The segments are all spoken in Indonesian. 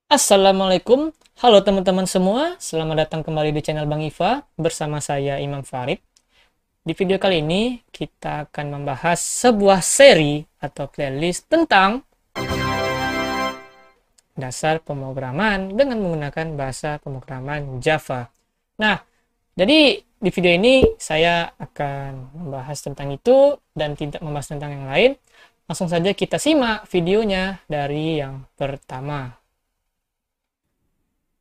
Assalamualaikum, halo teman-teman semua, selamat datang kembali di channel Bang Iva bersama saya Imam Farid. Di video kali ini kita akan membahas sebuah seri atau playlist tentang dasar pemrograman dengan menggunakan bahasa pemrograman Java. Nah, jadi di video ini saya akan membahas tentang itu dan tidak membahas tentang yang lain. Langsung saja kita simak videonya dari yang pertama.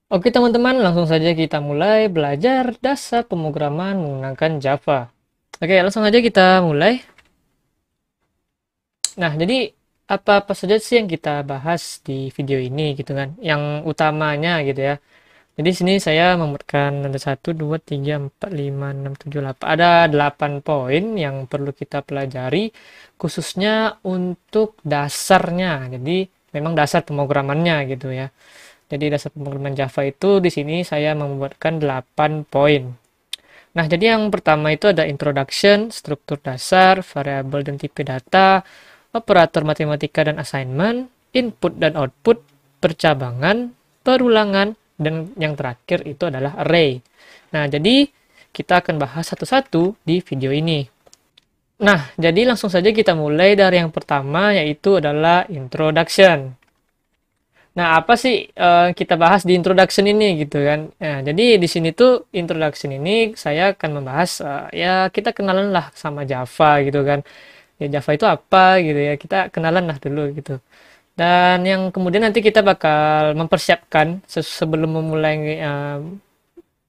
Oke teman-teman, langsung saja kita mulai belajar dasar pemrograman menggunakan Java. Oke, langsung saja kita mulai. Nah, jadi apa-apa saja sih yang kita bahas di video ini gitu kan? Yang utamanya gitu ya. Jadi sini saya membuatkan ada 1, 2, 3, 4, 5, 6, 7, 8. Ada 8 poin yang perlu kita pelajari khususnya untuk dasarnya. Jadi memang dasar pemrogramannya gitu ya. Jadi dasar pemrograman Java itu di sini saya membuatkan 8 poin. Nah, jadi yang pertama itu ada introduction, struktur dasar, variabel dan tipe data, operator matematika dan assignment, input dan output, percabangan, perulangan, dan yang terakhir itu adalah array. Nah, jadi kita akan bahas satu-satu di video ini. Nah, jadi langsung saja kita mulai dari yang pertama yaitu adalah introduction. Nah, apa sih kita bahas di introduction ini gitu kan? Nah, jadi di sini tuh introduction ini saya akan membahas ya kita kenalan lah sama Java gitu kan. Ya Java itu apa gitu ya. Kita kenalan lah dulu gitu. Dan yang kemudian nanti kita bakal mempersiapkan sebelum memulai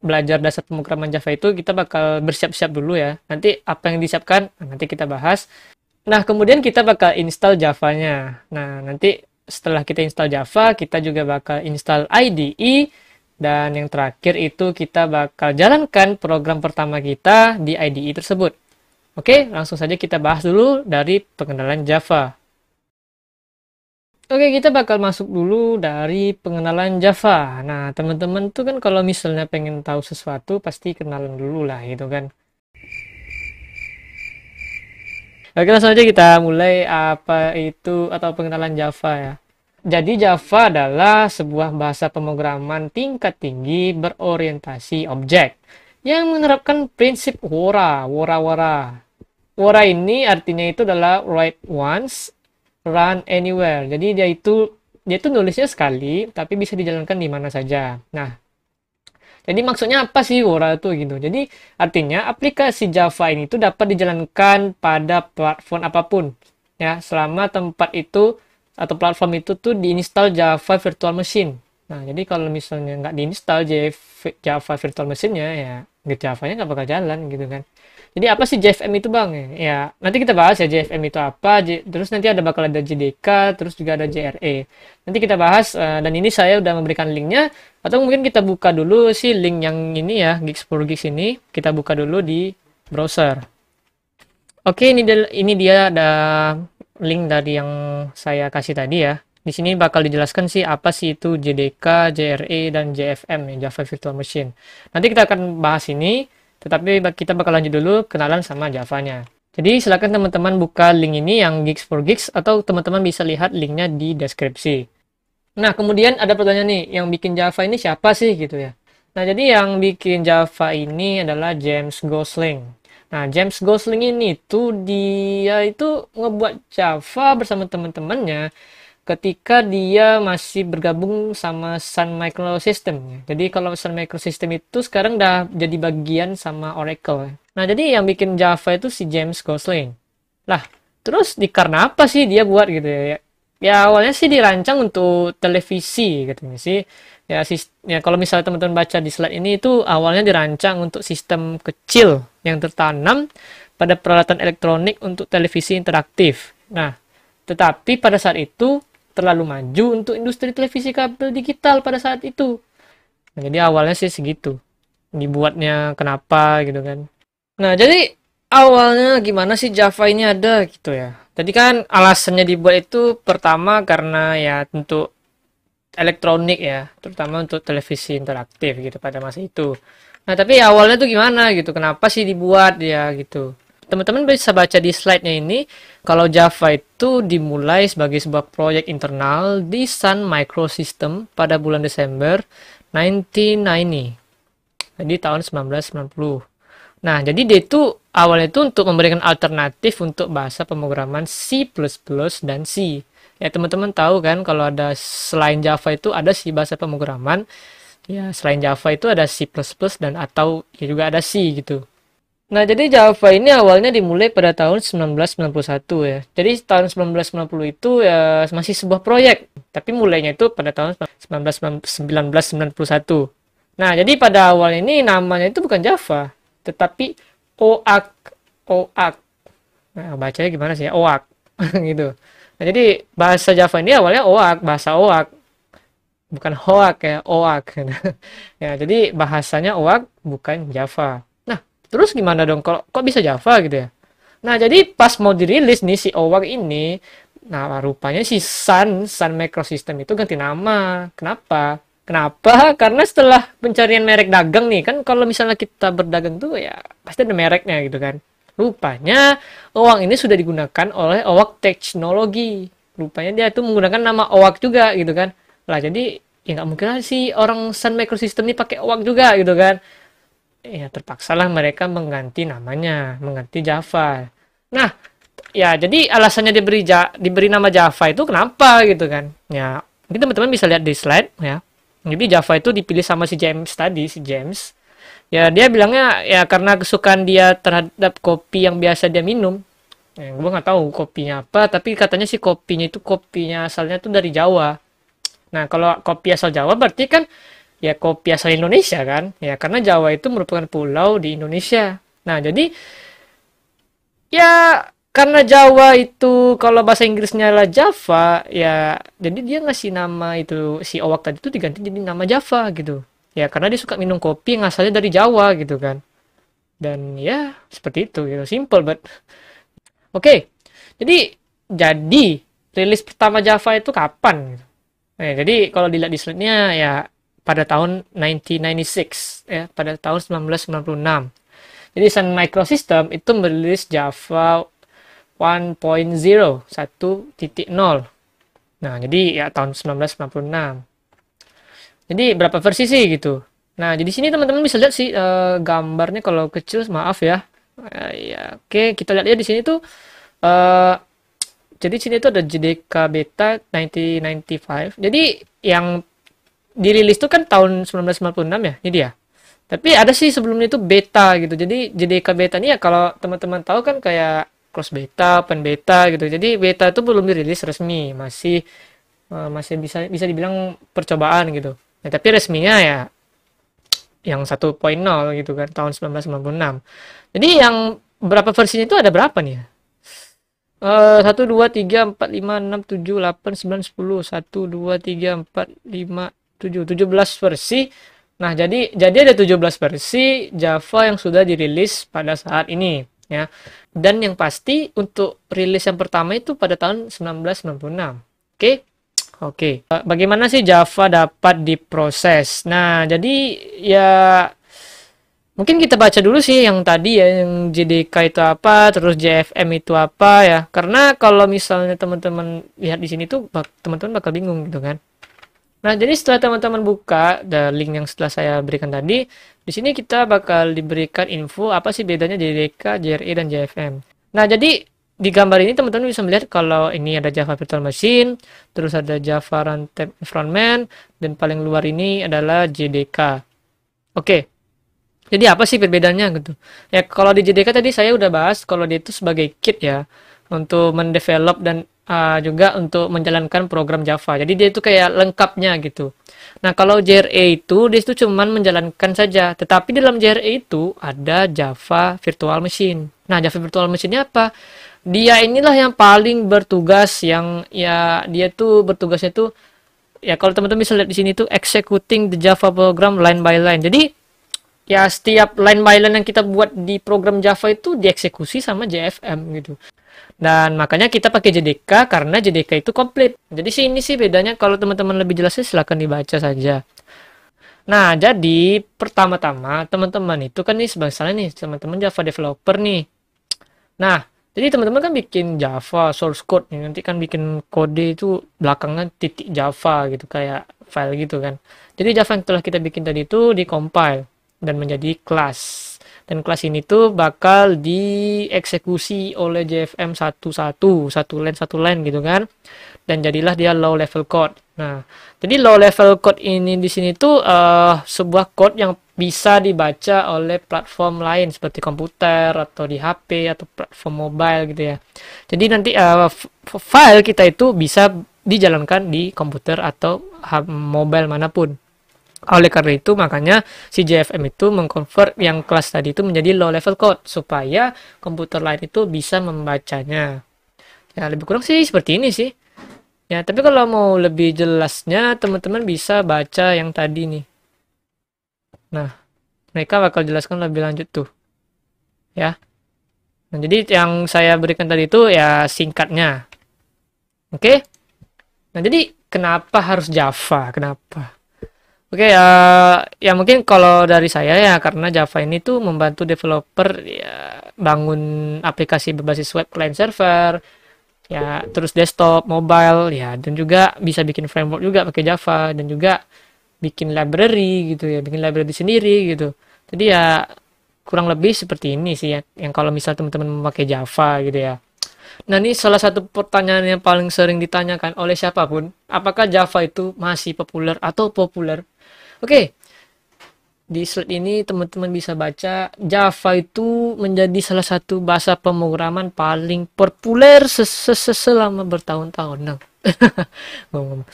belajar dasar pemrograman Java itu kita bakal bersiap-siap dulu ya. Nanti apa yang disiapkan nanti kita bahas. Nah, kemudian kita bakal install Java-nya. Nah, nanti setelah kita install Java, kita juga bakal install IDE, dan yang terakhir itu kita bakal jalankan program pertama kita di IDE tersebut. Oke, langsung saja kita bahas dulu dari pengenalan Java. Oke, kita bakal masuk dulu dari pengenalan Java. Nah, teman-teman tuh kan kalau misalnya pengen tahu sesuatu, pasti kenalan dulu lah gitu kan. Oke, langsung aja kita mulai apa itu atau pengenalan Java ya. Jadi Java adalah sebuah bahasa pemrograman tingkat tinggi berorientasi objek yang menerapkan prinsip WORA, WORA. WORA ini artinya itu adalah write once, run anywhere. Jadi dia itu nulisnya sekali tapi bisa dijalankan di mana saja. Nah, jadi maksudnya apa sih WORA itu gitu? Jadi artinya aplikasi Java ini itu dapat dijalankan pada platform apapun ya selama tempat itu atau platform itu tuh diinstal Java Virtual Machine. Nah, jadi kalau misalnya nggak diinstal Java Virtual Machine-nya ya Java-nya nggak bakal jalan gitu kan. Jadi apa sih JVM itu bang? Ya nanti kita bahas ya JVM itu apa. Terus nanti bakal ada JDK, terus juga ada JRE. Nanti kita bahas dan ini saya udah memberikan linknya. Atau mungkin kita buka dulu sih link yang ini ya, Gigs for Gigs ini. Kita buka dulu di browser. Oke, ini dia ada link dari yang saya kasih tadi ya. Di sini bakal dijelaskan sih apa sih itu JDK, JRE, dan JFM ya, Java Virtual Machine. Nanti kita akan bahas ini, tetapi kita bakal lanjut dulu kenalan sama Java-nya. Jadi silakan teman-teman buka link ini yang Gigs for Gigs atau teman-teman bisa lihat linknya di deskripsi. Nah, kemudian ada pertanyaan nih, yang bikin Java ini siapa sih gitu ya? Nah, jadi yang bikin Java ini adalah James Gosling. Nah, James Gosling ini tuh dia itu ngebuat Java bersama teman-temannya ketika dia masih bergabung sama Sun Microsystem. Jadi kalau Sun Microsystem itu sekarang udah jadi bagian sama Oracle. Nah, jadi yang bikin Java itu si James Gosling. Lah, terus karena apa sih dia buat gitu ya? Ya awalnya sih dirancang untuk televisi katanya sih. Ya kalau misalnya teman-teman baca di slide ini itu awalnya dirancang untuk sistem kecil yang tertanam pada peralatan elektronik untuk televisi interaktif. Nah, tetapi pada saat itu terlalu maju untuk industri televisi kabel digital pada saat itu. Nah, jadi awalnya sih segitu. Dibuatnya kenapa gitu kan. Nah, jadi awalnya gimana sih Java ini ada gitu ya. Tadi kan alasannya dibuat itu pertama karena ya untuk elektronik ya, terutama untuk televisi interaktif gitu pada masa itu. Nah, tapi awalnya tuh gimana gitu? Kenapa sih dibuat ya gitu? Teman-teman bisa baca di slide-nya ini, kalau Java itu dimulai sebagai sebuah proyek internal di Sun Microsystem pada bulan Desember 1990. Jadi tahun 1990. Nah, jadi dia itu awalnya itu untuk memberikan alternatif untuk bahasa pemrograman C++ dan C. Ya, teman-teman tahu kan kalau ada selain Java itu ada C bahasa pemrograman. Ya, selain Java itu ada C++ dan atau ya juga ada C gitu. Nah, jadi Java ini awalnya dimulai pada tahun 1991 ya. Jadi tahun 1990 itu ya masih sebuah proyek, tapi mulainya itu pada tahun 1991. Nah, jadi pada awal ini namanya itu bukan Java, tetapi OAK. OAK. Nah, bacanya gimana sih ya? OAK. gitu. Nah, jadi bahasa Java ini awalnya OAK, bahasa OAK. Bukan HOAK ya, OAK. ya, jadi bahasanya OAK bukan Java. Nah, terus gimana dong? Kok bisa Java gitu ya? Nah, jadi pas mau dirilis nih si OAK ini, nah rupanya si Sun Microsystem itu ganti nama. Kenapa? Kenapa? Karena setelah pencarian merek dagang nih, kan kalau misalnya kita berdagang tuh ya pasti ada mereknya gitu kan. Rupanya OAK ini sudah digunakan oleh OAK Teknologi. Rupanya dia tuh menggunakan nama OAK juga gitu kan. Lah jadi ya nggak mungkin lah sih orang Sun Microsystem ini pakai OAK juga gitu kan. Ya terpaksalah mereka mengganti namanya, mengganti Java. Nah, ya jadi alasannya diberi nama Java itu kenapa gitu kan. Ya, mungkin teman-teman bisa lihat di slide ya. Jadi Java itu dipilih sama si James tadi, si James. Ya dia bilangnya ya karena kesukaan dia terhadap kopi yang biasa dia minum. Ya, gue nggak tahu kopinya apa, tapi katanya sih kopinya itu kopinya asalnya tuh dari Jawa. Nah kalau kopi asal Jawa berarti kan ya kopi asal Indonesia kan? Ya karena Jawa itu merupakan pulau di Indonesia. Nah jadi ya karena Jawa itu kalau bahasa Inggrisnya adalah Java, ya jadi dia ngasih nama itu si Owak tadi itu diganti jadi nama Java gitu. Ya karena dia suka minum kopi yang asalnya dari Jawa gitu kan. Dan ya seperti itu gitu, simple but oke. Jadi rilis pertama Java itu kapan gitu? Nah, jadi kalau dilihat di slide-nya ya pada tahun 1996 ya, pada tahun 1996. Jadi Sun Microsystem itu merilis Java 1.0, 1.0. Nah, jadi ya tahun 1996. Jadi berapa versi sih gitu. Nah, jadi sini teman-teman bisa lihat sih gambarnya kalau kecil, maaf ya. Ya, oke, kita lihat ya di sini tuh eh jadi sini tuh ada JDK Beta 1995. Jadi yang dirilis tuh kan tahun 1996 ya, ini dia. Tapi ada sih sebelumnya itu beta gitu. Jadi JDK beta ini ya kalau teman-teman tahu kan kayak cross beta, open beta gitu. Jadi beta itu belum dirilis resmi, masih bisa bisa dibilang percobaan gitu. Nah, tapi resminya ya yang 1.0 gitu kan tahun 1996. Jadi yang berapa versinya itu ada berapa nih ya? 1 2 3 4 5 6 7 8 9 10 1 2 3 4 5 7 17 versi. Nah, jadi ada 17 versi Java yang sudah dirilis pada saat ini ya. Dan yang pasti untuk rilis yang pertama itu pada tahun 1996. Oke. Oke. Bagaimana sih Java dapat diproses? Nah, jadi ya mungkin kita baca dulu sih yang tadi ya, yang JDK itu apa, terus JFM itu apa ya. Karena kalau misalnya teman-teman lihat di sini tuh teman-teman bakal bingung gitu kan. Nah, jadi setelah teman-teman buka link yang setelah saya berikan tadi, di sini kita bakal diberikan info apa sih bedanya JDK, JRE, dan JFM. Nah, jadi di gambar ini teman-teman bisa melihat kalau ini ada Java Virtual Machine, terus ada Java Runtime Environment, dan paling luar ini adalah JDK. Oke, jadi apa sih perbedaannya gitu? Ya, kalau di JDK tadi saya udah bahas kalau dia itu sebagai kit ya, untuk mendevelop dan juga untuk menjalankan program Java. Jadi dia itu kayak lengkapnya gitu. Nah, kalau JRE itu dia itu cuman menjalankan saja. Tetapi dalam JRE itu ada Java Virtual Machine. Nah, Java Virtual Machine-nya apa? Dia inilah yang paling bertugas, yang ya dia tuh bertugasnya tuh ya kalau teman-teman bisa lihat di sini tuh executing the Java program line by line. Jadi ya setiap line by line yang kita buat di program Java itu dieksekusi sama JFM gitu. Dan makanya kita pakai JDK karena JDK itu komplit. Jadi sih ini sih bedanya. Kalau teman-teman lebih jelasnya silahkan dibaca saja. Nah, jadi pertama-tama teman-teman itu kan nih misalnya nih teman-teman Java developer nih. Nah, jadi teman-teman kan bikin Java source code nih, nanti kan bikin kode itu belakangnya titik Java gitu, kayak file gitu kan. Jadi Java yang telah kita bikin tadi itu di-compile dan menjadi kelas. Dan kelas ini tuh bakal dieksekusi oleh JVM satu line gitu kan. Dan jadilah dia low level code. Nah, jadi low level code ini di sini tuh sebuah code yang bisa dibaca oleh platform lain seperti komputer atau di HP atau platform mobile gitu ya. Jadi nanti file kita itu bisa dijalankan di komputer atau mobile manapun. Oleh karena itu makanya si JFM itu mengconvert yang kelas tadi itu menjadi low level code supaya komputer lain itu bisa membacanya. Ya lebih kurang sih seperti ini sih. Ya, tapi kalau mau lebih jelasnya, teman-teman bisa baca yang tadi nih. Nah, mereka bakal jelaskan lebih lanjut tuh. Ya. Nah, jadi yang saya berikan tadi itu ya singkatnya. Oke? Nah, jadi kenapa harus Java? Kenapa? Oke, ya mungkin kalau dari saya ya karena Java ini tuh membantu developer ya bangun aplikasi berbasis web client server, ya terus desktop, mobile, ya dan juga bisa bikin framework juga pakai Java dan juga bikin library gitu ya, bikin library sendiri gitu. Jadi ya kurang lebih seperti ini sih ya, yang kalau misal teman-teman memakai Java gitu ya. Nah, ini salah satu pertanyaan yang paling sering ditanyakan oleh siapapun, apakah Java itu masih populer atau populer? Oke, di slide ini teman-teman bisa baca Java itu menjadi salah satu bahasa pemrograman paling populer selama bertahun-tahun. Nah,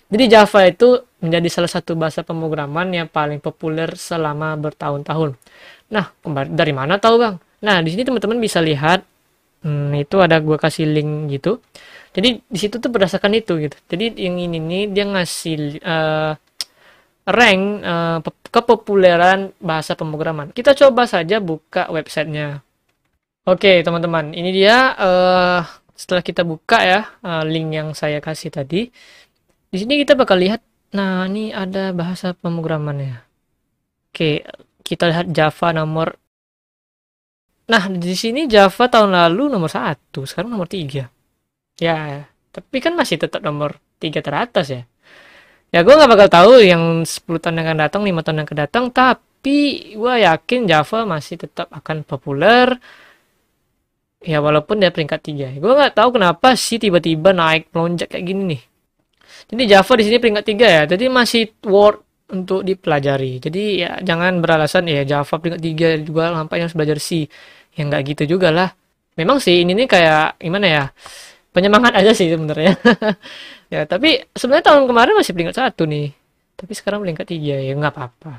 jadi Java itu menjadi salah satu bahasa pemrograman yang paling populer selama bertahun-tahun. Nah, dari mana tahu Bang? Nah, di sini teman-teman bisa lihat, itu ada gua kasih link gitu. Jadi di situ tuh berdasarkan itu gitu. Jadi yang ini nih dia ngasih rank kepopuleran bahasa pemrograman. Kita coba saja buka websitenya. Oke, teman-teman, ini dia setelah kita buka ya link yang saya kasih tadi. Di sini kita bakal lihat, nah ini ada bahasa pemrogramannya. Oke, kita lihat Java nomor. Nah, di sini Java tahun lalu nomor 1, sekarang nomor 3. Ya, tapi kan masih tetap nomor 3 teratas ya. Ya gue nggak bakal tahu yang 10 tahun yang akan datang, 5 tahun yang akan datang, tapi gue yakin Java masih tetap akan populer. Ya walaupun dia peringkat 3. Gue nggak tahu kenapa sih tiba-tiba naik melonjak kayak gini nih. Jadi Java di sini peringkat 3 ya. Jadi masih worth untuk dipelajari. Jadi ya jangan beralasan ya Java peringkat 3 juga sampai harus belajar C. Ya nggak gitu juga lah. Memang sih ini nih kayak gimana ya? Penyemangat aja sih sebenarnya. Ya, tapi sebenarnya tahun kemarin masih peringkat 1 nih. Tapi sekarang peringkat 3 ya nggak apa-apa.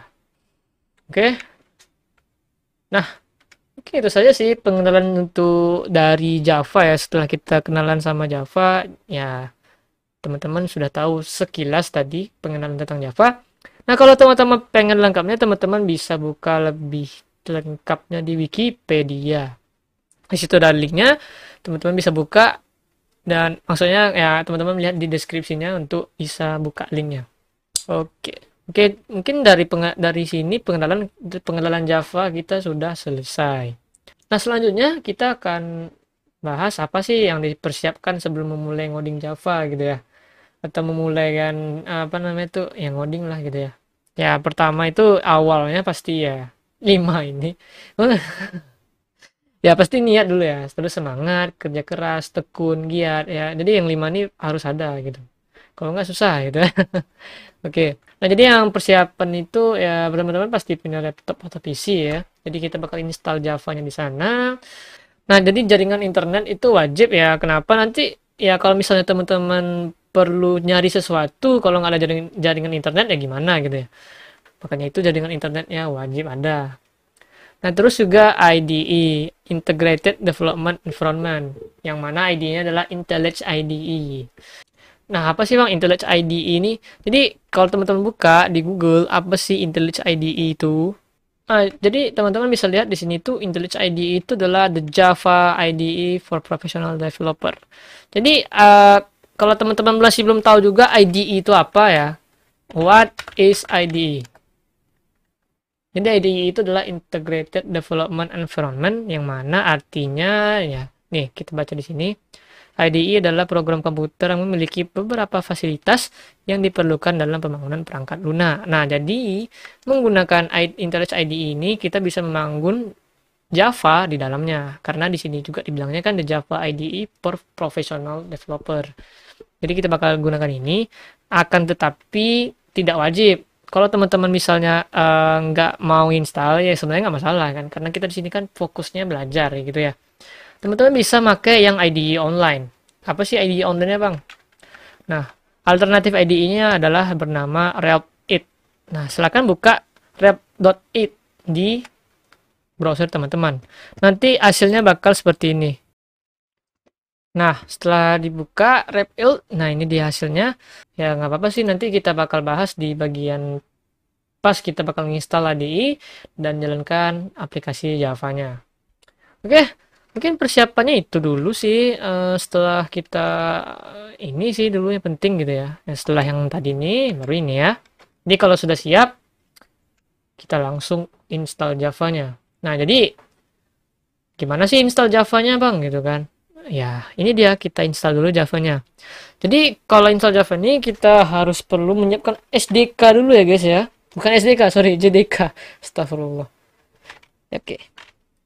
Oke. Nah, oke itu saja sih pengenalan untuk dari Java ya. Setelah kita kenalan sama Java, ya teman-teman sudah tahu sekilas tadi pengenalan tentang Java. Nah, kalau teman-teman pengen lengkapnya, teman-teman bisa buka lebih lengkapnya di Wikipedia. Di situ ada linknya, teman-teman bisa buka dan maksudnya ya teman-teman lihat di deskripsinya untuk bisa buka linknya. Oke, mungkin dari sini pengenalan Java kita sudah selesai. Nah, selanjutnya kita akan bahas apa sih yang dipersiapkan sebelum memulai ngoding Java gitu ya. Atau memulai kan apa namanya tuh yang ngoding lah gitu ya. Ya, pertama itu awalnya pasti ya 5 ini. Ya pasti niat dulu ya, terus semangat, kerja keras, tekun, giat ya. Jadi yang 5 ini harus ada gitu. Kalau nggak susah gitu. Oke. Nah, jadi yang persiapan itu ya teman-teman pasti punya laptop atau PC ya. Jadi kita bakal install Java-nya di sana. Nah, jadi jaringan internet itu wajib ya. Kenapa nanti ya kalau misalnya teman-teman perlu nyari sesuatu kalau nggak ada jaringan internet ya gimana gitu ya. Makanya itu jaringan internetnya wajib ada. Nah, terus juga IDE, Integrated Development Environment, yang mana IDE-nya adalah IntelliJ IDE. Nah, apa sih Bang IntelliJ IDE ini? Jadi, kalau teman-teman buka di Google, apa sih IntelliJ IDE itu? Nah, jadi teman-teman bisa lihat di sini tuh IntelliJ IDE itu adalah the Java IDE for Professional Developer. Jadi, kalau teman-teman masih belum tahu juga IDE itu apa ya? What is IDE? Jadi IDE itu adalah Integrated Development Environment yang mana artinya ya Nih, kita baca di sini. IDE adalah program komputer yang memiliki beberapa fasilitas yang diperlukan dalam pembangunan perangkat lunak. Nah, jadi menggunakan IntelliJ IDE ini kita bisa membangun Java di dalamnya. Karena di sini juga dibilangnya kan the Java IDE for professional developer. Jadi kita bakal gunakan ini, akan tetapi tidak wajib. Kalau teman-teman misalnya nggak mau install ya sebenarnya nggak masalah kan, karena kita di sini kan fokusnya belajar ya gitu ya. Teman-teman bisa pakai yang IDE online. Apa sih IDE online-nya, Bang? Nah, alternatif IDE-nya adalah bernama Relp8. Nah, silakan buka Relp.it di browser teman-teman. Nanti hasilnya bakal seperti ini. Nah, setelah dibuka Relp8, nah ini dia hasilnya. Ya, nggak apa-apa sih, nanti kita bakal bahas di bagian pas kita bakal menginstal IDE dan jalankan aplikasi Java-nya. Oke, mungkin persiapannya itu dulu sih. Setelah kita ini sih dulu yang penting gitu ya. Nah, setelah yang tadi ini, baru ini ya. Jadi kalau sudah siap, kita langsung install Java-nya. Nah, jadi gimana sih install Java-nya, Bang? Gitu kan. Ya, ini dia kita install dulu Java-nya. Jadi kalau install Java ini kita harus perlu menyiapkan SDK dulu ya guys ya. Bukan SDK, sorry, JDK. Astagfirullah. Oke.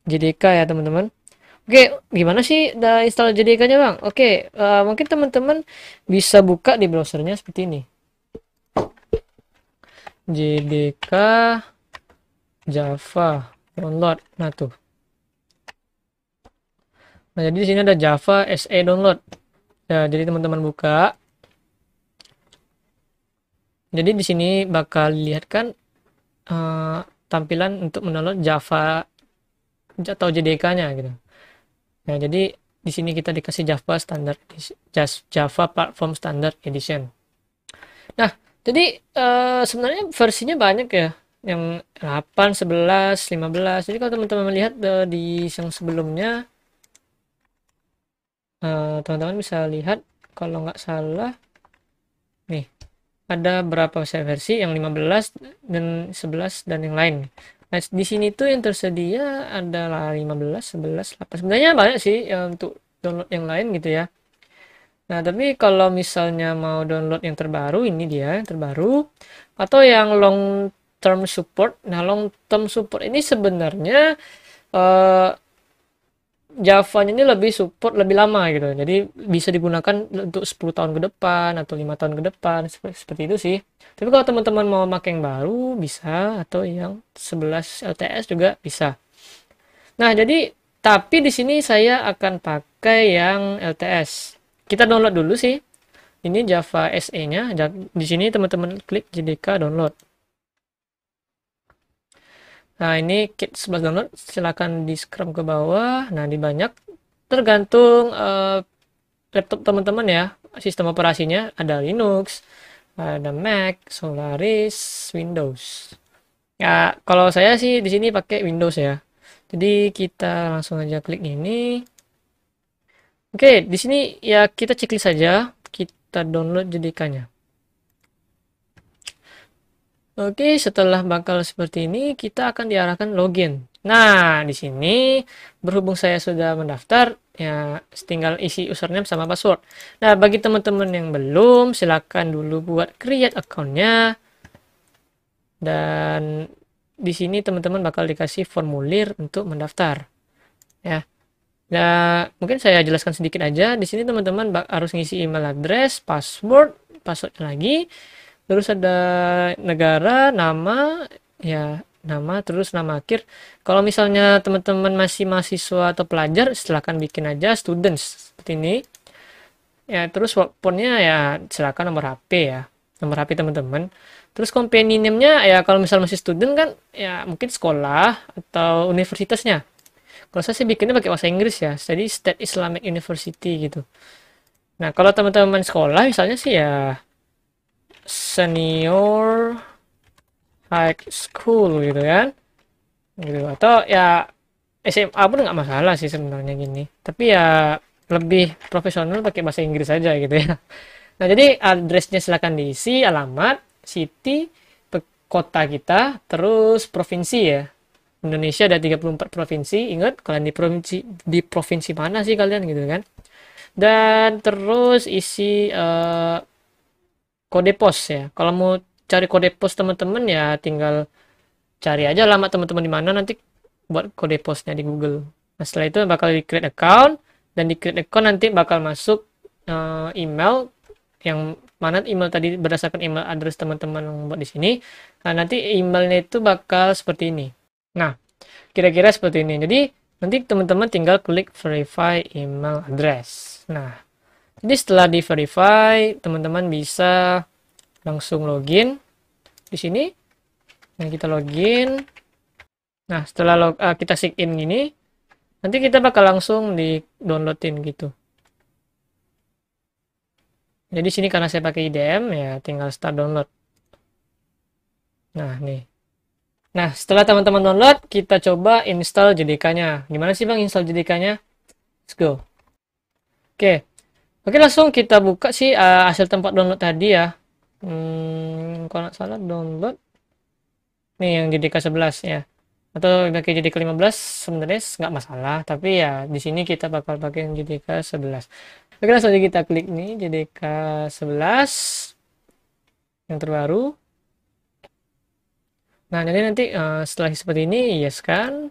JDK ya teman-teman. Oke, gimana sih udah install JDK-nya Bang? Oke, mungkin teman-teman bisa buka di browsernya seperti ini. JDK Java download. Nah tuh. Nah, jadi di sini ada Java SE download. Ya, jadi teman-teman buka. Jadi di sini bakal lihat kan tampilan untuk mendownload Java atau JDK-nya gitu. Nah, jadi di sini kita dikasih Java standard, Java Platform Standard Edition. Nah, jadi sebenarnya versinya banyak ya. Yang 8, 11, 15. Jadi kalau teman-teman melihat di yang sebelumnya, teman-teman bisa lihat kalau nggak salah nih ada berapa versi, yang 15 dan 11 dan yang lain. Nah, di sini tuh yang tersedia adalah 15, 11, 8. Sebenarnya banyak sih ya, untuk download yang lain gitu ya. Nah, tapi kalau misalnya mau download yang terbaru, ini dia yang terbaru atau yang long term support. Nah, long term support ini sebenarnya Java-nya ini lebih support lebih lama gitu. Jadi bisa digunakan untuk 10 tahun ke depan atau 5 tahun ke depan seperti itu sih. Tapi kalau teman-teman mau pakai yang baru bisa, atau yang 11 LTS juga bisa. Nah, jadi tapi di sini saya akan pakai yang LTS. Kita download dulu sih. Ini Java SE-nya. Di sini teman-teman klik JDK download. Nah, ini kit 11 download, silakan di scroll ke bawah. Nah, di banyak tergantung laptop teman-teman ya. Sistem operasinya ada Linux, ada Mac, Solaris, Windows. Ya, kalau saya sih di sini pakai Windows ya. Jadi kita langsung aja klik ini. Oke, di sini ya kita checklist saja, kita download JDK-nya. Oke, setelah bakal seperti ini, kita akan diarahkan login. Nah, di sini berhubung saya sudah mendaftar, ya tinggal isi username sama password. Nah, bagi teman-teman yang belum, silakan dulu buat create account-nya. Dan di sini teman-teman bakal dikasih formulir untuk mendaftar. Ya. Nah, mungkin saya jelaskan sedikit aja. Di sini teman-teman harus ngisi email address, password lagi. Terus ada negara, nama, ya nama, terus nama akhir. Kalau misalnya teman-teman masih mahasiswa atau pelajar, silahkan bikin aja students seperti ini. Ya, terus workphone-nya ya silakan nomor HP ya, nomor HP teman-teman. Terus company name-nya ya kalau misalnya masih student kan ya mungkin sekolah atau universitasnya. Kalau saya sih bikinnya pakai bahasa Inggris ya, jadi State Islamic University gitu. Nah, kalau teman-teman sekolah misalnya sih ya senior high school gitu kan gitu, atau ya SMA pun nggak masalah sih sebenarnya gini, tapi ya lebih profesional pakai bahasa Inggris aja gitu ya. Nah, jadi addressnya silahkan diisi, alamat, city, kota kita, terus provinsi ya. Indonesia ada 34 provinsi. Ingat, kalian di provinsi mana sih kalian gitu kan? Dan terus isi kode pos ya. Kalau mau cari kode pos teman-teman ya tinggal cari aja alamat teman-teman di mana, nanti buat kode posnya di Google. Nah, setelah itu bakal di create account, dan di create account nanti bakal masuk email yang mana email tadi berdasarkan email address teman-teman yang buat di sini. Nah, nanti emailnya itu bakal seperti ini. Nah, kira-kira seperti ini. Jadi, nanti teman-teman tinggal klik verify email address. Nah, jadi setelah di verify, teman-teman bisa langsung login di sini. Nah, kita login. Nah, setelah kita sign in gini, nanti kita bakal langsung di downloadin gitu. Jadi sini karena saya pakai IDM ya tinggal start download. Nah, nih. Nah, setelah teman-teman download, kita coba install JDK-nya. Gimana sih Bang install JDK-nya? Let's go. Oke. Oke, langsung kita buka sih hasil tempat download tadi ya. Kalau nggak salah download. Nih yang JDK 11 ya. Atau pakai JDK 15 sebenarnya nggak masalah. Tapi ya di sini kita bakal pakai JDK 11. Oke, langsung aja kita klik nih JDK 11 yang terbaru. Nah, jadi nanti setelah seperti ini, yes kan?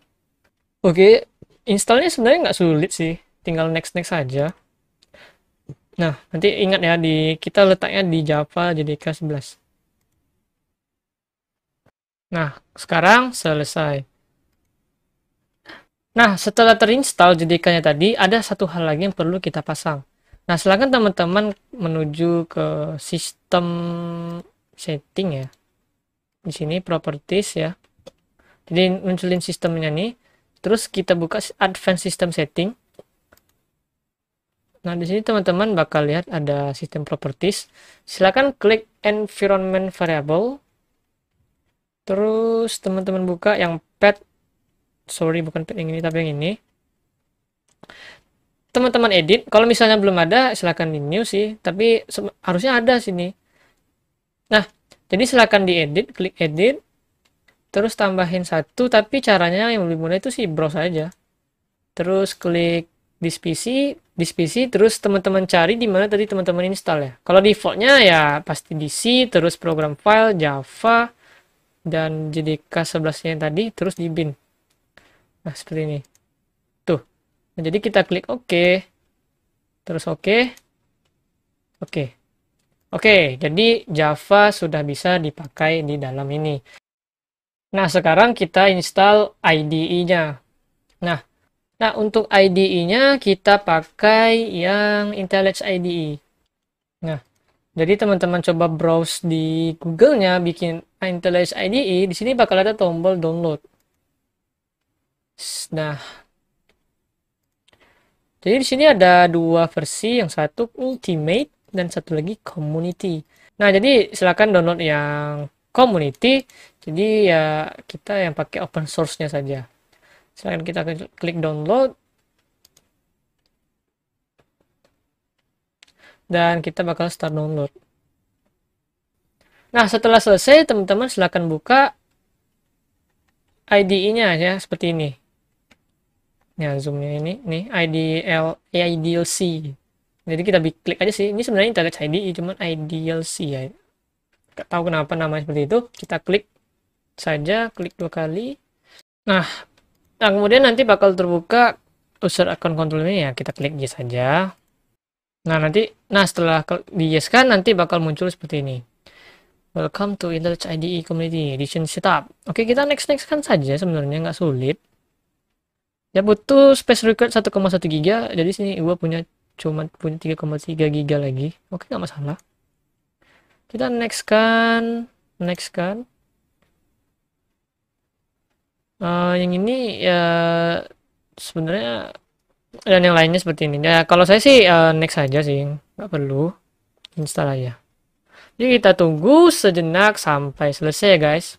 Oke, installnya sebenarnya nggak sulit sih, tinggal next saja. Nah, nanti ingat ya, kita letaknya di Java JDK 11. Nah, sekarang selesai. Nah, setelah terinstall JDK-nya tadi, ada satu hal lagi yang perlu kita pasang. Nah, silakan teman-teman menuju ke sistem setting ya. Di sini properties ya. Jadi munculin sistemnya nih. Terus kita buka advanced system setting. Nah, di sini teman-teman bakal lihat ada sistem properties. Silakan klik environment variable. Terus teman-teman buka yang path. Sorry, bukan path yang ini tapi yang ini. Teman-teman edit. Kalau misalnya belum ada, silakan di new sih. Tapi harusnya ada sini. Nah, jadi silakan diedit, klik edit. Terus tambahin satu, tapi caranya yang lebih mudah itu sih browse aja. Terus klik this PC, terus teman-teman cari di mana tadi teman-teman install ya. Kalau defaultnya ya pasti di C, terus program file, Java, dan JDK 11-nya tadi, terus di bin. Nah, seperti ini. Tuh. Nah, jadi kita klik OK. Terus OK. Oke. Oke, jadi Java sudah bisa dipakai di dalam ini. Nah, sekarang kita install IDE-nya. Nah, untuk IDE-nya kita pakai yang IntelliJ IDE. Nah, jadi teman-teman coba browse di Google-nya bikin IntelliJ IDE, di sini bakal ada tombol download. Nah, jadi di sini ada dua versi, yang satu Ultimate dan satu lagi Community. Nah, jadi silakan download yang Community. Jadi ya kita yang pakai open source-nya saja. Silakan kita klik download. Dan kita bakal start download. Nah, setelah selesai, teman-teman silakan buka IDE-nya ya, seperti ini. Ya, zoom-nya ini, nih, IDLC. Jadi kita klik aja sih. Ini sebenarnya IntelliJ IDE, cuman IDLC ya. Gak tahu kenapa namanya seperti itu. Kita klik saja, klik 2 kali. Nah, kemudian nanti bakal terbuka user account control ini ya. Kita klik yes saja. Nah, setelah di yes kan nanti bakal muncul seperti ini. Welcome to IntelliJ IDE Community Edition Setup. Oke, kita next kan saja, sebenarnya nggak sulit. Ya butuh space required 1,1 GB. Jadi sini gua cuma punya 3,3 GB lagi. Oke, nggak masalah. Kita next kan. Yang ini ya sebenarnya, dan yang lainnya seperti ini. Ya kalau saya sih next saja sih, nggak perlu install aja. Jadi kita tunggu sejenak sampai selesai ya guys.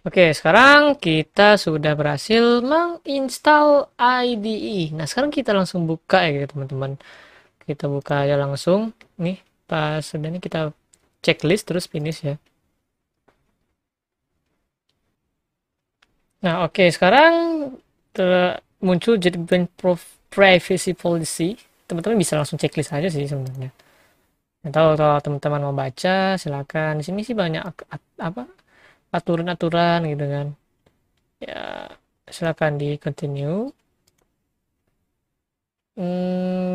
Oke, sekarang kita sudah berhasil menginstal IDE. Nah, sekarang kita langsung buka ya teman-teman. Kita buka aja langsung. Nih, pas sudah ini kita checklist terus finish ya. Nah, oke, sekarang muncul JetBrains Privacy Policy. Teman-teman bisa langsung checklist aja sih sebenarnya. Atau kalau teman-teman mau baca, silakan. Di sini sih banyak apa aturan-aturan gitu kan. Ya, silakan di continue.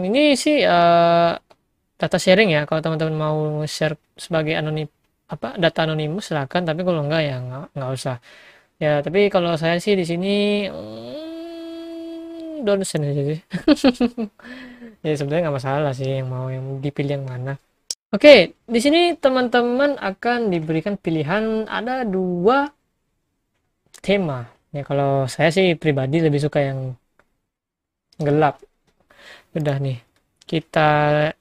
Ini sih data sharing ya. Kalau teman-teman mau share sebagai anonim data anonimus silakan. Tapi kalau enggak ya nggak usah. Ya, tapi kalau saya sih di sini don't send aja sih. Ya sebenarnya nggak masalah sih yang mau yang dipilih yang mana. Oke, di sini teman-teman akan diberikan pilihan ada dua tema. Ya kalau saya sih pribadi lebih suka yang gelap. Udah nih, kita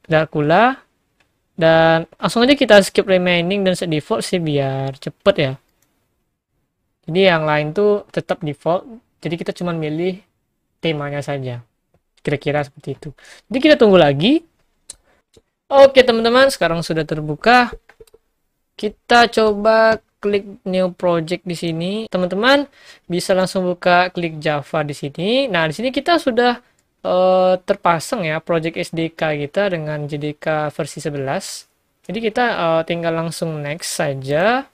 Dracula dan langsung aja kita skip remaining dan set default sih biar cepet ya. Jadi yang lain tuh tetap default. Jadi kita cuma milih temanya saja. Kira-kira seperti itu. Jadi kita tunggu lagi. Oke teman-teman, sekarang sudah terbuka. Kita coba klik new project di sini. Teman-teman bisa langsung buka klik Java di sini. Nah, di sini kita sudah terpasang ya project SDK kita dengan JDK versi 11. Jadi kita tinggal langsung next saja.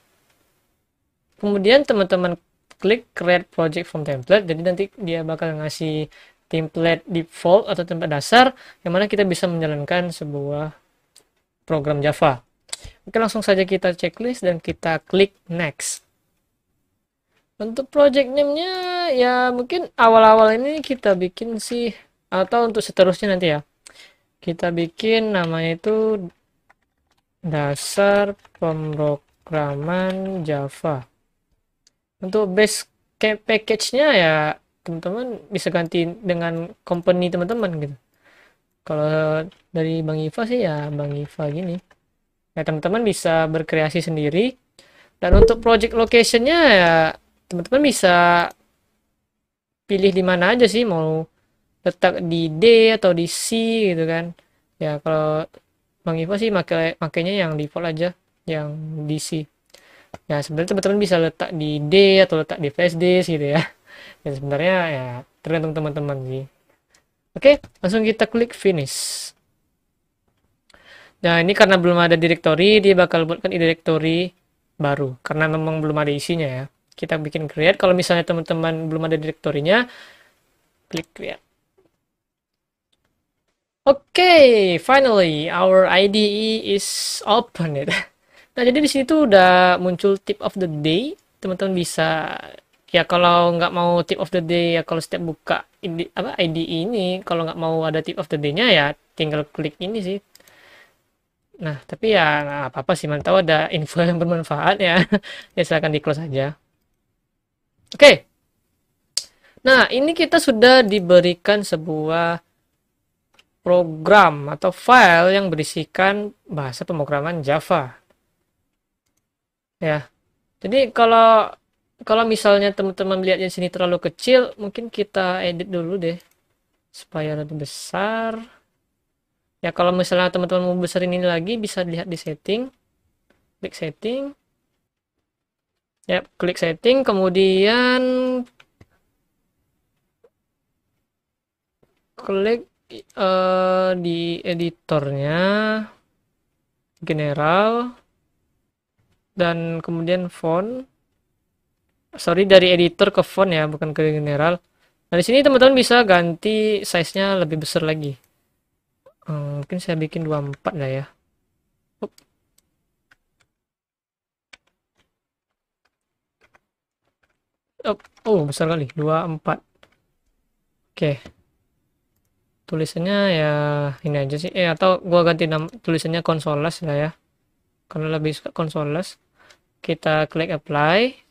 Kemudian teman-teman klik create project from template. Jadi nanti dia bakal ngasih template default atau template dasar yang mana kita bisa menjalankan sebuah program Java. Oke, langsung saja kita checklist dan kita klik next. Untuk project name-nya ya mungkin awal-awal ini kita bikin sih, atau untuk seterusnya nanti ya. Kita bikin namanya itu dasar pemrograman Java. Untuk base package-nya ya teman-teman bisa ganti dengan company teman-teman gitu. Kalau dari Bang Iva sih ya Bang Iva gini. Ya teman-teman bisa berkreasi sendiri. Dan untuk project location-nya ya teman-teman bisa pilih di mana aja sih, mau letak di D atau di C gitu kan. Ya kalau Bang Iva sih makainya yang default aja, yang di C. Ya sebenarnya teman-teman bisa letak di D atau letak di flash disk gitu ya. Ya sebenarnya ya tergantung teman-teman sih. Oke, langsung kita klik finish. Nah, ini karena belum ada directory, dia bakal buatkan directory baru. Karena memang belum ada isinya ya. Kita bikin create. Kalau misalnya teman-teman belum ada directory-nya, klik create. Oke, finally our IDE is open. Nah, jadi di sini tuh udah muncul tip of the day. Teman-teman bisa ya kalau nggak mau tip of the day ya kalau setiap buka IDE ini kalau nggak mau ada tip of the day-nya ya tinggal klik ini sih. Nah, tapi ya nggak apa-apa sih, mantau ada info yang bermanfaat ya. Ya silahkan di close aja. Oke. Nah, ini kita sudah diberikan sebuah program atau file yang berisikan bahasa pemrograman Java. Ya. Jadi kalau kalau misalnya teman-teman lihat di sini terlalu kecil, mungkin kita edit dulu deh supaya lebih besar. Ya kalau misalnya teman-teman mau besarin ini lagi bisa dilihat di setting. Klik setting. Ya, klik setting kemudian klik di editornya general dan kemudian font. Sorry, dari editor ke font ya, bukan ke general. Nah, di sini teman-teman bisa ganti size-nya lebih besar lagi. Mungkin saya bikin 24 lah ya. Oh, besar kali, 24. Oke. Tulisannya ya ini aja sih. Atau gua ganti nama tulisannya Consoles lah ya. Karena lebih suka Consoles. Kita klik apply.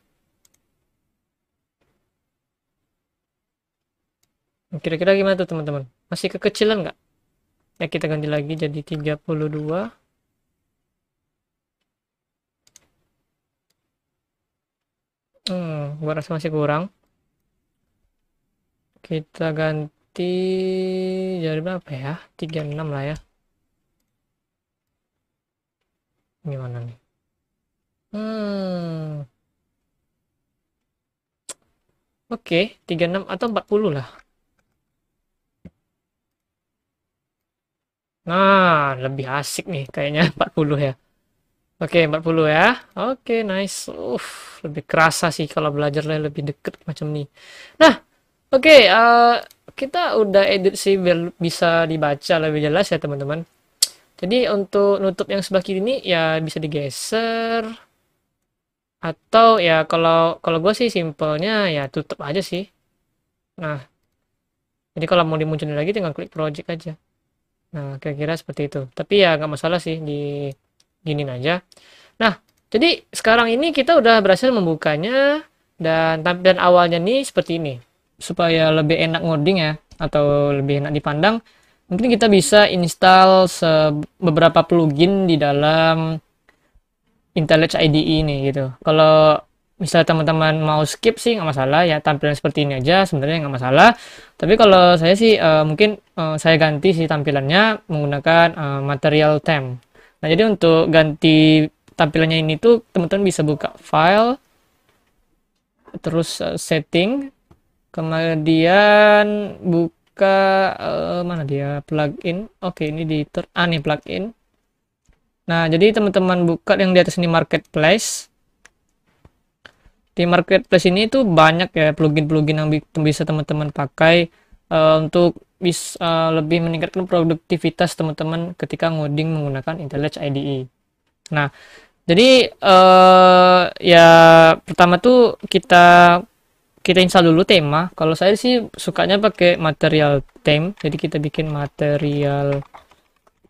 Kira-kira gimana tuh teman-teman? Masih kekecilan nggak? Ya kita ganti lagi jadi 32. Gua rasa masih kurang. Kita ganti jadi berapa ya? 36 lah ya. Gimana nih? Hmm, oke, 36 atau 40 lah. Nah, lebih asik nih kayaknya 40 ya. Oke, 40 ya. Oke, nice. Lebih kerasa sih kalau belajarnya lebih deket macam nih. Nah, oke, kita udah edit sih biar bisa dibaca lebih jelas ya teman-teman. Jadi untuk nutup yang sebelah kiri ini ya bisa digeser atau ya kalau kalau gue sih simpelnya ya tutup aja sih. Nah, jadi kalau mau dimunculin lagi tinggal klik project aja. Nah, kira-kira seperti itu. Tapi ya nggak masalah sih di giniin aja. Nah, jadi sekarang ini kita udah berhasil membukanya dan tampilan awalnya nih seperti ini. Supaya lebih enak ngoding ya atau lebih enak dipandang, mungkin kita bisa install beberapa plugin di dalam IntelliJ IDE ini gitu. Kalau misalnya teman-teman mau skip sih nggak masalah ya, tampilan seperti ini aja sebenarnya nggak masalah. Tapi kalau saya sih mungkin saya ganti sih tampilannya menggunakan material theme. Nah, jadi untuk ganti tampilannya ini tuh teman-teman bisa buka file, terus setting, kemudian buka mana dia plugin. Oke, ini di nih plugin. Nah, jadi teman-teman buka yang di atas ini marketplace. Di marketplace ini tuh banyak ya plugin-plugin yang bisa teman-teman pakai untuk bisa lebih meningkatkan produktivitas teman-teman ketika ngoding menggunakan IntelliJ IDE. Nah, jadi ya pertama tuh kita kita install dulu tema. Kalau saya sih sukanya pakai material theme. Jadi kita bikin material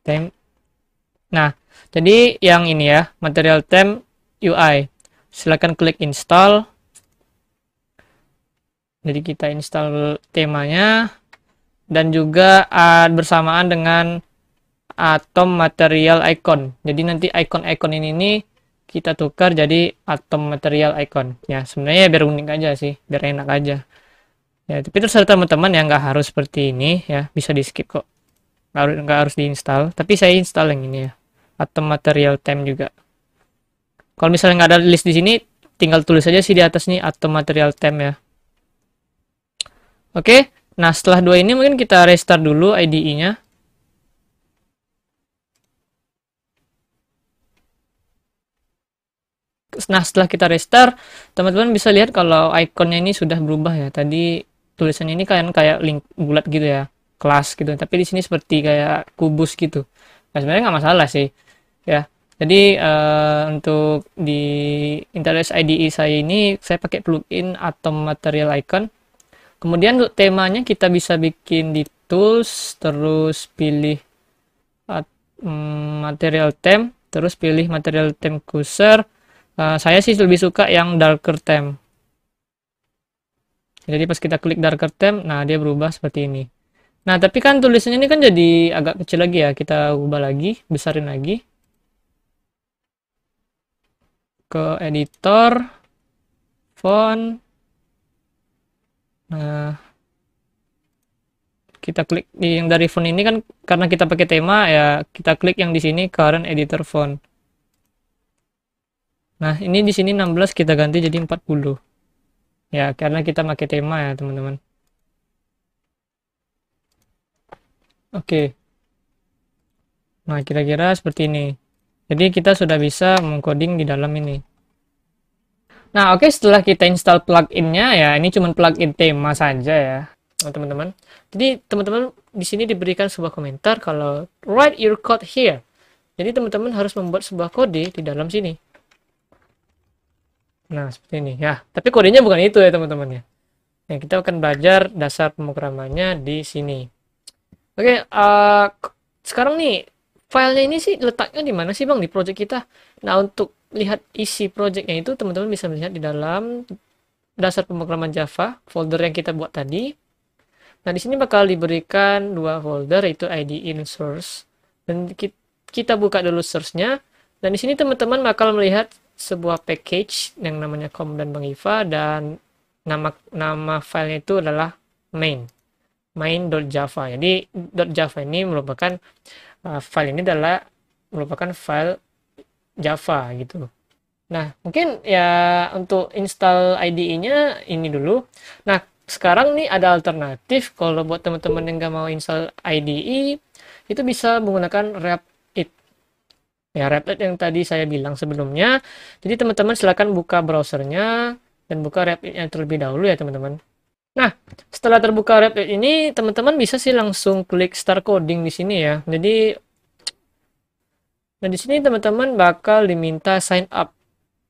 theme. Nah, jadi yang ini ya, material theme UI. Silakan klik install. Jadi kita install temanya dan juga bersamaan dengan atom material icon. Jadi nanti icon-icon ini kita tukar jadi atom material icon. Ya, sebenarnya biar unik aja sih, biar enak aja. Ya, tapi terserah teman-teman ya, nggak harus seperti ini ya, bisa di skip kok. Nggak harus diinstal, tapi saya install yang ini ya, atom material theme juga. Kalau misalnya nggak ada list di sini, tinggal tulis aja sih di atas nih atom material theme ya. Oke, nah setelah dua ini mungkin kita restart dulu IDE-nya. Nah, setelah kita restart, teman-teman bisa lihat kalau ikonnya ini sudah berubah ya. Tadi tulisannya ini kan kayak link bulat gitu ya, kelas gitu. Tapi di sini seperti kayak kubus gitu. Nah, sebenarnya nggak masalah sih, ya. Jadi untuk di IntelliJ IDE saya ini saya pakai plugin Atom Material Icon. Kemudian untuk temanya kita bisa bikin di tools, terus pilih material theme, terus pilih material theme cursor. Saya sih lebih suka yang darker theme. Jadi pas kita klik darker theme, nah dia berubah seperti ini. Nah, tapi kan tulisannya ini kan jadi agak kecil lagi ya. Kita ubah lagi, besarin lagi. Ke editor, font. Nah, kita klik di yang dari font ini kan karena kita pakai tema ya, kita klik yang di sini current editor font. Nah, ini di sini 16 kita ganti jadi 40. Ya, karena kita pakai tema ya, teman-teman. Oke. Nah, kira-kira seperti ini. Jadi kita sudah bisa mengcoding di dalam ini. Nah, oke, setelah kita install plugin-nya ya, ini cuma plugin tema saja ya, teman-teman. Jadi teman-teman di sini diberikan sebuah komentar kalau write your code here. Jadi teman-teman harus membuat sebuah kode di dalam sini. Nah, seperti ini ya. Tapi kodenya bukan itu ya, teman-teman ya. Nah, kita akan belajar dasar pemrogramannya di sini. Oke, sekarang nih filenya ini sih letaknya di mana sih Bang di project kita? Nah, untuk lihat isi projectnya itu teman-teman bisa melihat di dalam dasar pemrograman Java, folder yang kita buat tadi. Nah, di sini bakal diberikan dua folder, yaitu IDE dan source. Dan kita buka dulu source-nya. Dan di sini teman-teman bakal melihat sebuah package yang namanya com dan Bang Iva, dan nama filenya itu adalah main.java. Jadi .java ini merupakan file ini adalah merupakan file Java gitu. Nah, mungkin ya untuk install IDE-nya ini dulu. Nah, sekarang nih ada alternatif kalau buat teman-teman yang nggak mau install IDE, itu bisa menggunakan RapID. Ya, RapID yang tadi saya bilang sebelumnya. Jadi teman-teman silakan buka browsernya dan buka RapID-nya terlebih dahulu ya teman-teman. Nah, setelah terbuka RapID ini, teman-teman bisa sih langsung klik Start Coding di sini ya. Jadi, nah di sini teman-teman bakal diminta sign up.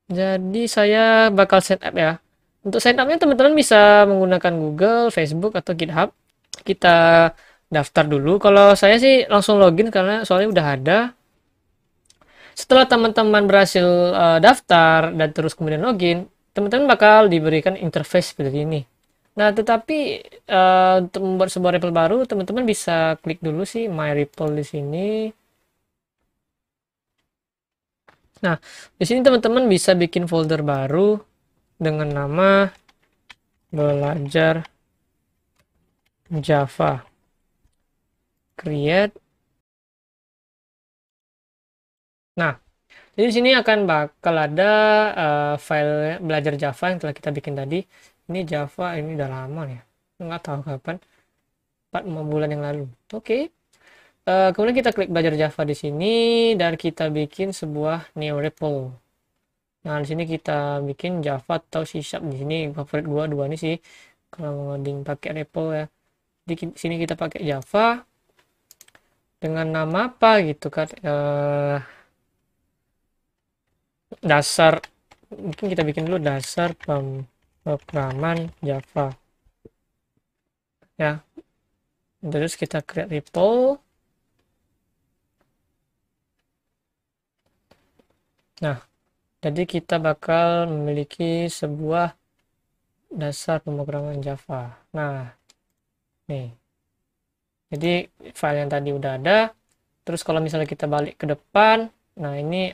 Jadi saya bakal sign up ya. Untuk sign up-nya teman-teman bisa menggunakan Google, Facebook, atau GitHub. Kita daftar dulu. Kalau saya sih langsung login karena soalnya udah ada. Setelah teman-teman berhasil daftar dan terus kemudian login, teman-teman bakal diberikan interface seperti ini. Nah, tetapi untuk membuat sebuah REPL baru, teman-teman bisa klik dulu sih My REPL di sini. Nah, di sini teman-teman bisa bikin folder baru dengan nama belajar Java. Create. Nah, jadi di sini akan bakal ada file belajar Java yang telah kita bikin tadi. Ini Java, ini udah lama ya. Nggak tahu kapan. 4-5 bulan yang lalu. Oke. Kemudian kita klik belajar Java di sini dan kita bikin sebuah new REPL. Nah, di sini kita bikin Java atau C# di sini favorit gua dua ini sih kalau ngoding pakai REPL ya. Di sini kita pakai Java dengan nama apa gitu kan? Dasar, mungkin kita bikin dulu dasar pemrograman Java. Ya. Terus kita create REPL. Nah, jadi kita bakal memiliki sebuah dasar pemrograman Java. Nah, nih. Jadi file yang tadi udah ada. Terus kalau misalnya kita balik ke depan, nah ini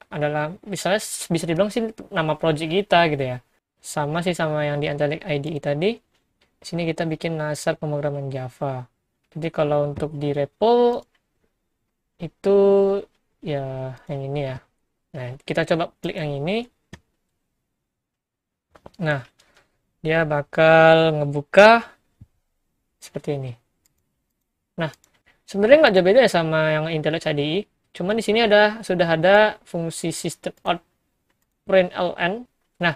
adalah misalnya bisa dibilang sih nama project kita gitu ya. Sama sih sama yang di Antalik IDE tadi. Di sini kita bikin dasar pemrograman Java. Jadi kalau untuk di REPL itu ya yang ini ya. Nah, kita coba klik yang ini. Nah, dia bakal ngebuka seperti ini. Nah, sebenarnya nggak jauh beda ya sama yang IntelliJ IDE. Cuman di sini sudah ada fungsi system out println. Nah,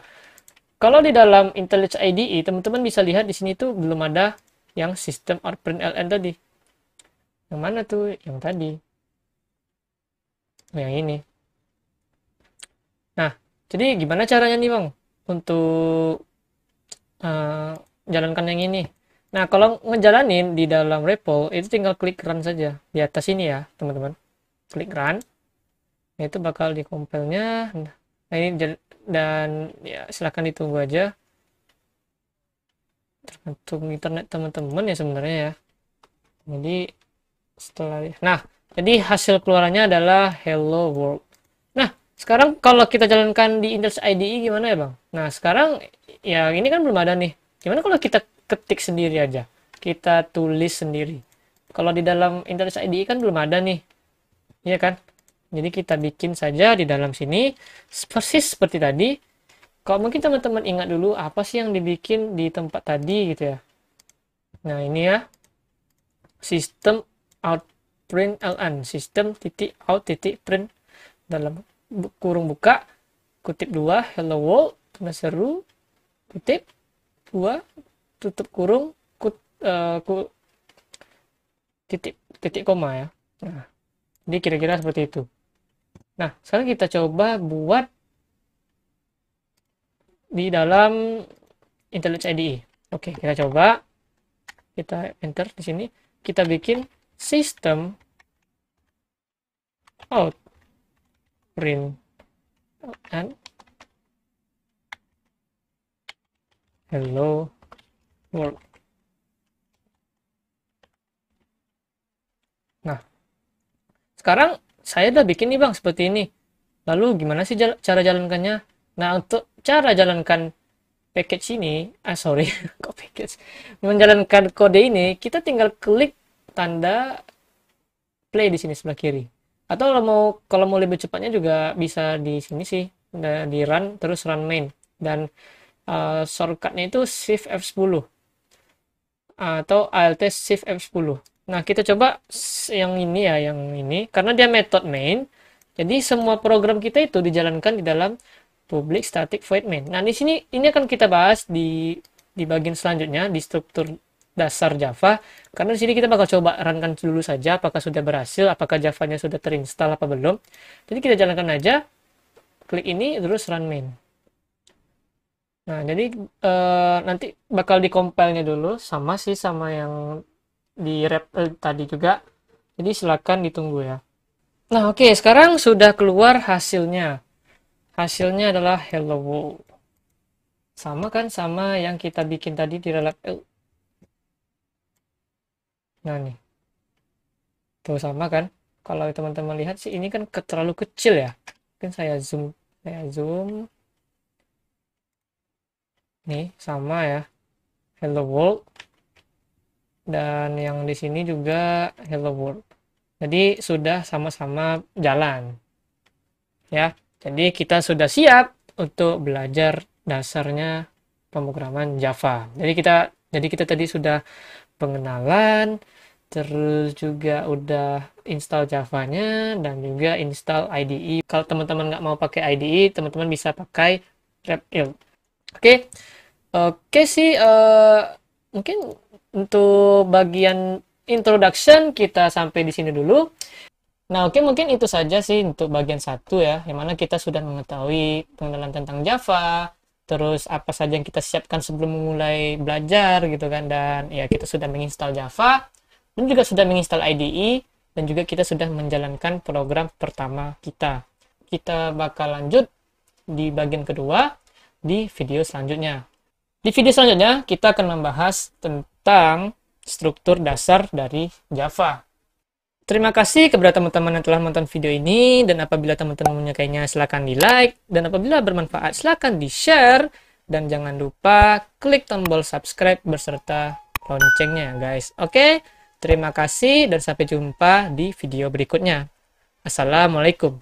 kalau di dalam IntelliJ IDE, teman-teman bisa lihat di sini tuh belum ada yang system out println tadi. Yang mana tuh? Yang tadi. Yang ini. Nah, jadi gimana caranya nih Bang untuk jalankan yang ini? Nah, kalau ngejalanin di dalam REPL itu tinggal klik run saja di atas ini ya, teman-teman. Klik run. Nah, itu bakal dikompilnya. Nah, ini dan ya silahkan ditunggu aja. Tergantung internet teman-teman ya sebenarnya ya. Jadi jadi hasil keluarannya adalah hello world. Nah, sekarang kalau kita jalankan di IntelliJ IDE gimana ya, Bang? Nah, sekarang ya ini kan belum ada nih. Gimana kalau kita ketik sendiri aja? Kita tulis sendiri. Kalau di dalam IntelliJ IDE kan belum ada nih. Iya kan? Jadi kita bikin saja di dalam sini persis seperti tadi. Kalau mungkin teman-teman ingat dulu apa sih yang dibikin di tempat tadi gitu ya. Nah, ini ya. Sistem out print ln, sistem titik out titik print dalam kurung buka kutip 2 hello world tanda seru kutip 2 tutup kurung titik koma ya. Nah, jadi kira-kira seperti itu. Nah, sekarang kita coba buat di dalam IntelliJ IDE. Oke, kita coba. Kita enter di sini. Kita bikin sistem out print and hello world. Nah, sekarang saya udah bikin nih Bang seperti ini. Lalu gimana sih cara jalankannya? Nah, untuk cara jalankan package ini, sorry, kok package? Menjalankan kode ini, kita tinggal klik tanda play di sini sebelah kiri. Atau kalau mau lebih cepatnya juga bisa di sini sih, di run terus run main, dan shortcutnya itu Shift F10 atau Alt Shift F10. Nah, kita coba yang ini ya, yang ini karena dia method main. Jadi semua program kita itu dijalankan di dalam public static void main. Nah, di sini ini akan kita bahas di bagian selanjutnya di struktur dasar Java. Karena di sini kita bakal coba runkan dulu saja apakah sudah berhasil, apakah Java-nya sudah terinstall apa belum. Jadi kita jalankan aja, klik ini terus run main. Nah, jadi nanti bakal dikompilnya dulu sama sih sama yang di REPL tadi juga. Jadi silakan ditunggu ya. Nah, oke, sekarang sudah keluar hasilnya. Hasilnya adalah hello world. Sama kan sama yang kita bikin tadi di REPL. Nah, nih. Tuh sama kan? Kalau teman-teman lihat sih ini kan terlalu kecil ya. Mungkin saya zoom. Nih, sama ya. Hello world. Dan yang di sini juga hello world. Jadi sudah sama-sama jalan. Ya. Jadi kita sudah siap untuk belajar dasarnya pemrograman Java. Jadi kita tadi sudah pengenalan, terus juga udah install Java-nya dan juga install IDE. Kalau teman-teman nggak mau pakai IDE, teman-teman bisa pakai REPL. Oke. Oke sih, mungkin untuk bagian introduction kita sampai di sini dulu. Nah, oke, mungkin itu saja sih untuk bagian satu ya, yang mana kita sudah mengetahui pengenalan tentang Java, terus apa saja yang kita siapkan sebelum memulai belajar gitu kan, dan ya kita sudah menginstal Java, dan juga sudah menginstal IDE, dan juga kita sudah menjalankan program pertama kita. Kita bakal lanjut di bagian kedua di video selanjutnya. Di video selanjutnya, kita akan membahas tentang struktur dasar dari Java. Terima kasih kepada teman-teman yang telah menonton video ini, dan apabila teman-teman menyukainya silahkan di like, dan apabila bermanfaat silahkan di share, dan jangan lupa klik tombol subscribe beserta loncengnya guys. Oke, terima kasih dan sampai jumpa di video berikutnya. Assalamualaikum.